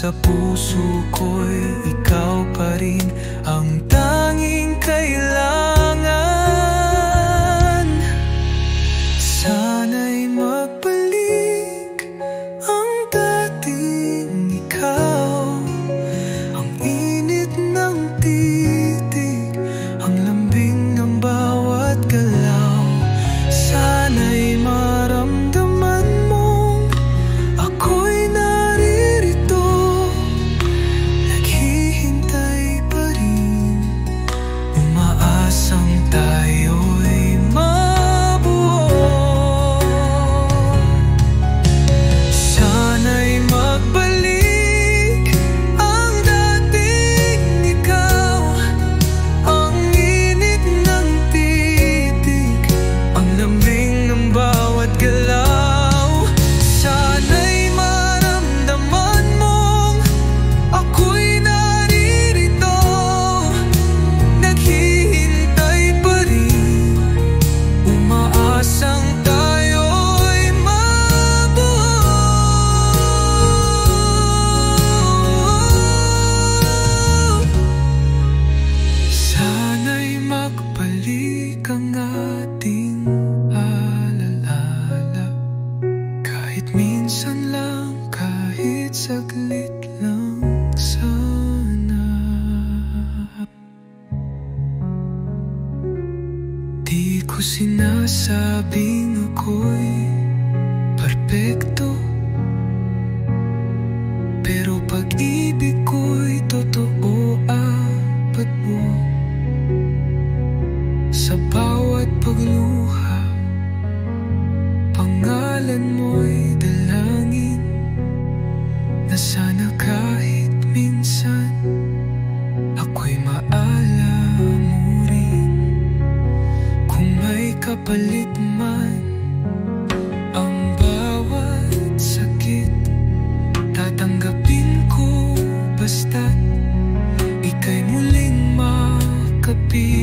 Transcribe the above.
sa puso ko'y ikaw pa rin ang tanging kailangan. Sana'y magbalik ang dating ikaw, ang init ng titig, ang lambing ng bawat galaw. Sana'y maramdaman mong ako'y naririto, naghihintay pa rin, umaasang tayo'y mabuo. Sana'y magbalik ang dating ikaw, ang init ng titig, ang lambing ng bawat galaw. Sana'y maramdaman mong ako'y naririto, naghihintay pa rin, umaasang tayo'y mabuo. Sana'y magbalik ang ating alaala, kahit minsan lang, kahit saglit lang sana. Di ko sinasabing ako'y perpekto, pero pag-ibig ko'y totoo, apat mo. Sa bawat pagluha, pangalan mo'y dalangin, na sana kahit minsan ako'y maala mo rin. Kung may kapalit man ang bawat sakit, tatanggapin ko basta't ika'y muling makapit.